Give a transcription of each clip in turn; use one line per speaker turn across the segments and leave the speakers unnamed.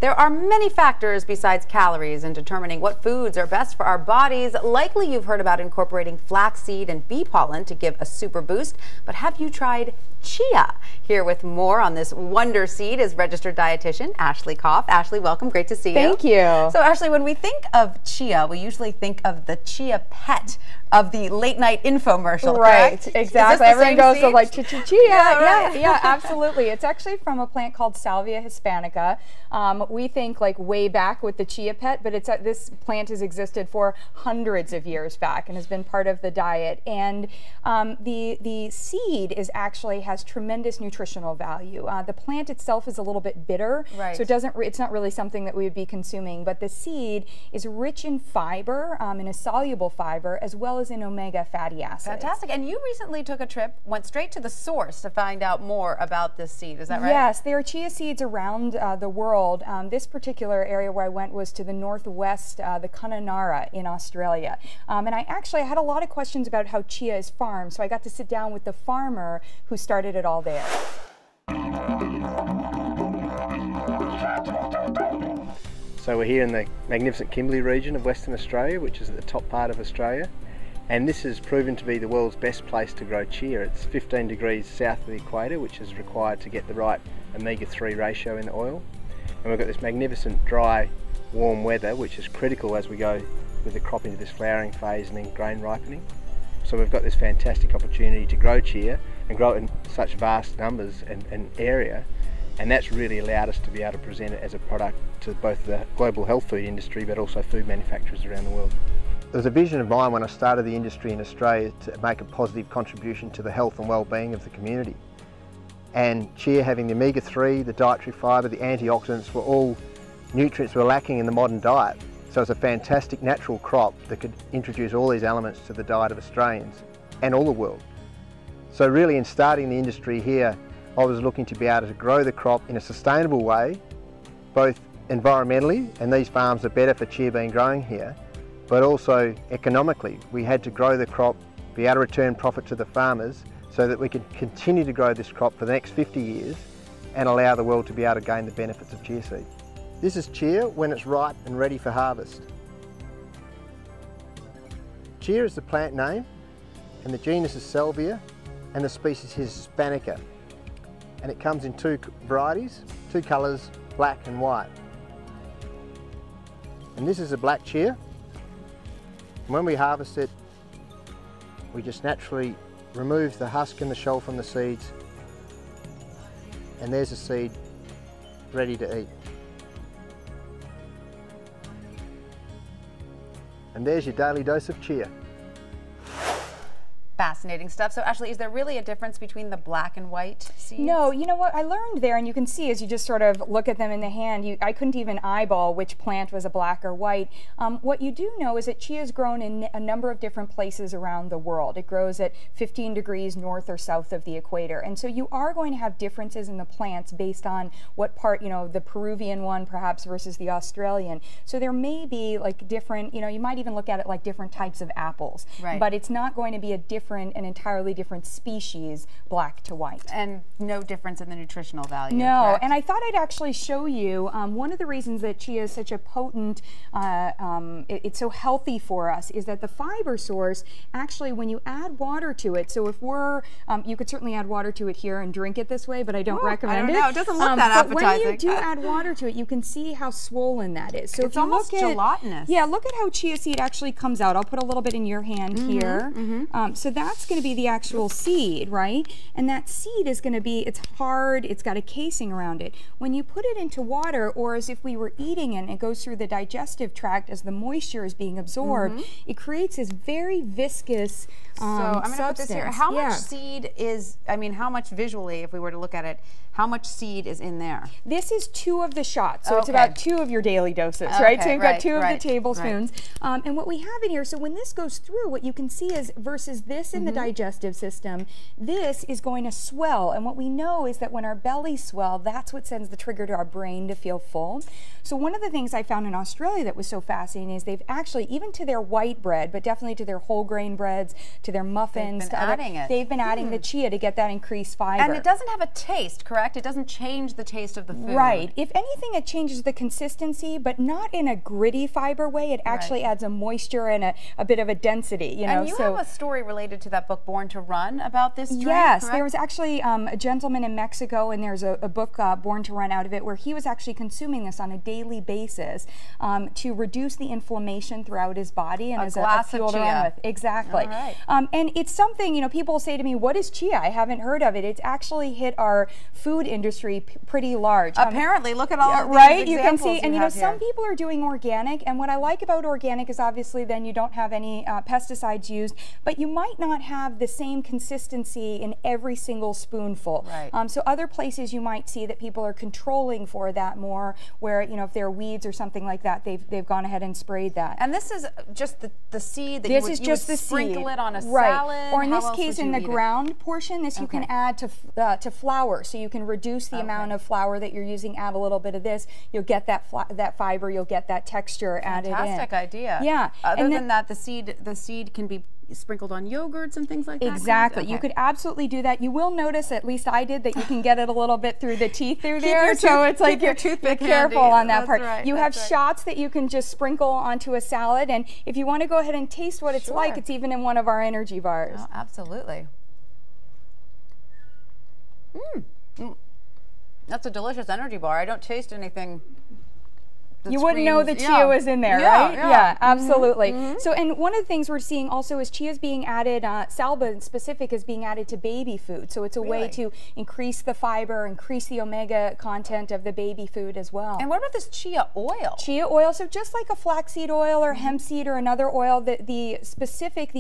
There are many factors besides calories in determining what foods are best for our bodies. Likely you've heard about incorporating flaxseed and bee pollen to give a super boost, but have you tried chia? Here with more on this wonder seed is registered dietitian Ashley Koff. Ashley, welcome. Great to see you.
Thank you.
So Ashley, when we think of chia, we usually think of the chia pet of the late night infomercial,
right?
Correct?
Exactly. Everyone goes to like chia.
Yeah, right.
Yeah, absolutely. It's actually from a plant called Salvia hispanica. We think like way back with the chia pet, but this plant has existed for hundreds of years back and has been part of the diet. And the seed has tremendous nutritional value. The plant itself is a little bit bitter,
right,
so it's not really something that we would be consuming. But the seed is rich in fiber, in a soluble fiber, as well as in omega fatty acids.
Fantastic. And you recently took a trip, went straight to the source to find out more about this seed. Is that right?
Yes, there are chia seeds around the world. This particular area where I went was to the northwest, the Kununurra in Australia. And I had a lot of questions about how chia is farmed, so I got to sit down with the farmer who started it all there.
So we're here in the magnificent Kimberley region of Western Australia, which is at the top part of Australia. And this has proven to be the world's best place to grow chia. It's 15 degrees south of the equator, which is required to get the right omega-3 ratio in the oil. And we've got this magnificent dry, warm weather, which is critical as we go with the crop into this flowering phase and then grain ripening. So we've got this fantastic opportunity to grow chia and grow it in such vast numbers and area. And that's really allowed us to be able to present it as a product to both the global health food industry, but also food manufacturers around the world. There was a vision of mine when I started the industry in Australia to make a positive contribution to the health and well-being of the community. And chia, having the omega-3, the dietary fibre, the antioxidants, were all nutrients we were lacking in the modern diet. So it's a fantastic natural crop that could introduce all these elements to the diet of Australians and all the world. So really, in starting the industry here, I was looking to be able to grow the crop in a sustainable way, both environmentally, and these farms are better for chia bean growing here, but also economically. We had to grow the crop, be able to return profit to the farmers so that we could continue to grow this crop for the next 50 years and allow the world to be able to gain the benefits of chia seed. This is chia when it's ripe and ready for harvest. Chia is the plant name, and the genus is Salvia, and the species is hispanica. And it comes in two varieties, two colours, black and white. And this is a black chia. And when we harvest it, we just naturally remove the husk and the shell from the seeds, and there's a seed ready to eat. And there's your daily dose of chia.
Fascinating stuff. So Ashley, is there really a difference between the black and white seeds?
No, you know what I learned there, and you can see as you just sort of look at them in the hand, I couldn't even eyeball which plant was a black or white. What you do know is that chia is grown in a number of different places around the world. It grows at 15 degrees north or south of the equator, and so you are going to have differences in the plants based on what part, the Peruvian one perhaps versus the Australian. So there may be like different, you might even look at it like different types of apples,
right,
but it's not going to be an entirely different species, black to white.
And no difference in the nutritional value.
No,
correct?
And I thought I'd actually show you one of the reasons that chia is such a potent, it's so healthy for us, is that the fiber source, actually when you add water to it, so if you could certainly add water to it here and drink it this way, but I don't recommend it.
I don't know, it doesn't look that appetizing.
But when you do add water to it, you can see how swollen that is. So
it's almost gelatinous.
Yeah, look at how chia seed actually comes out. I'll put a little bit in your hand here. So that's going to be the actual seed, right? And that seed is going to be, it's hard, it's got a casing around it. When you put it into water, or as if we were eating it, and it goes through the digestive tract as the moisture is being absorbed, it creates this very viscous
so I'm going to put this here. How much seed is, how much visually, if we were to look at it, how much seed is in there?
This is 2 of the shots, so it's about 2 of your daily doses, right? So you've got 2 of the tablespoons. And what we have in here, so when this goes through, what you can see is, versus this tightness in the digestive system, this is going to swell. And what we know is that when our bellies swell, that's what sends the trigger to our brain to feel full. So one of the things I found in Australia that was so fascinating is they've actually, even to their white bread, but definitely to their whole grain breads, to their muffins, they've been adding the chia to get that increased fiber.
And it doesn't have a taste, correct? It doesn't change the taste of the food.
Right. If anything, it changes the consistency, but not in a gritty fiber way. It actually adds a moisture and a bit of a density. You know,
and you have a story related to that book, Born to Run, about this drink,
yes,
correct?
There was actually a gentleman in Mexico, and there's a book, Born to Run, out of it, where he was actually consuming this on a daily basis to reduce the inflammation throughout his body and as a fuel to run with. Exactly.
All right.
And it's something, you know, people say to me, what is chia? I haven't heard of it. It's actually hit our food industry pretty large.
Apparently, look at all of these
right, you can
examples
see, and you know, some
here.
people are doing organic, and what I like about organic is obviously then you don't have any pesticides used, but you might not have the same consistency in every single spoonful.
Right.
So other places you might see that people are controlling for that more, where, you know, if there are weeds or something like that, they've gone ahead and sprayed that.
And this is just the seed that
this
you
is
would
just the
sprinkle
seed.
it on a
Right.
salad.
Or in
How
this
else
case,
would
in
you
the
eat it?
ground portion, this you can add to flour, so you can reduce the amount of flour that you're using. Add a little bit of this, you'll get that fiber, you'll get that texture added in.
Fantastic idea.
Yeah.
Other than that, the seed can be sprinkled on yogurts and things like that.
Exactly.
Okay.
You could absolutely do that. You will notice, at least I did, that you can get it a little bit through the teeth through there. So it's like you're careful on that part.
Right,
you have shots that you can just sprinkle onto a salad, and if you want to go ahead and taste what it's like, it's even in one of our energy bars.
Oh, absolutely. That's a delicious energy bar. I don't taste anything.
You wouldn't know the chia was in there, right? Yeah, absolutely. So, and one of the things we're seeing also is chia is being added, salba in specific is being added to baby food. So it's a way to increase the fiber, increase the omega content of the baby food as well.
And what about this chia oil?
Chia oil, so just like a flaxseed oil or hemp seed or another oil, the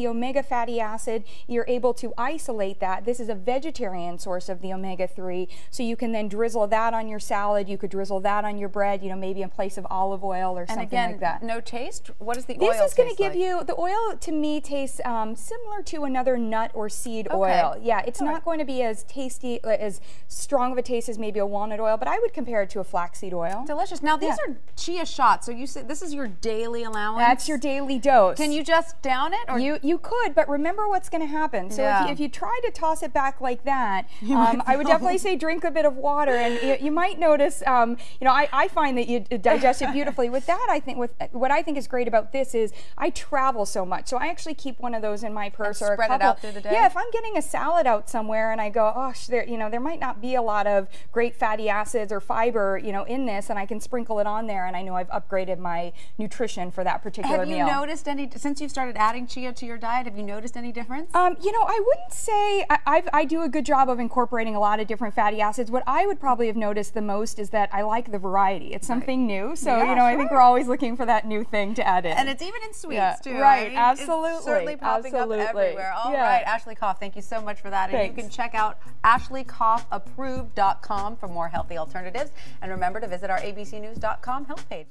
omega fatty acid, you're able to isolate that. This is a vegetarian source of the omega-3, so you can then drizzle that on your salad. You could drizzle that on your bread, you know, maybe in place of olive oil or something like that.
No taste? What is the oil
This is going to give
like?
you, the oil to me tastes similar to another nut or seed oil. Yeah, it's not going to be as tasty, as strong of a taste as maybe a walnut oil, but I would compare it to a flaxseed oil.
Delicious. Now these are chia shots, so you said this is your daily allowance?
That's your daily dose.
Can you just down it? Or?
You could, but remember what's going to happen. So if you try to toss it back like that, I would definitely say drink a bit of water, and you might notice, you know, I find that you digest it beautifully. With that, I think what I think is great about this is I travel so much, so I actually keep one of those in my purse or a couple.
Spread it out through the day.
Yeah, if I'm getting a salad out somewhere and I go, oh, there might not be a lot of great fatty acids or fiber, you know, in this, and I can sprinkle it on there, and I know I've upgraded my nutrition for that particular meal.
Have you noticed any, since you've started adding chia to your diet, have you noticed any difference?
You know, I wouldn't say I do a good job of incorporating a lot of different fatty acids. What I would probably have noticed the most is that I like the variety. It's something new, so you know, I think we're always looking for that new thing to add in.
And it's even in sweets too.
Right,
I mean,
absolutely.
It's certainly popping up everywhere. All right, Ashley Koff, thank you so much for that. And you can check out ashleykoffApproved.com for more healthy alternatives. And remember to visit our abcnews.com health page.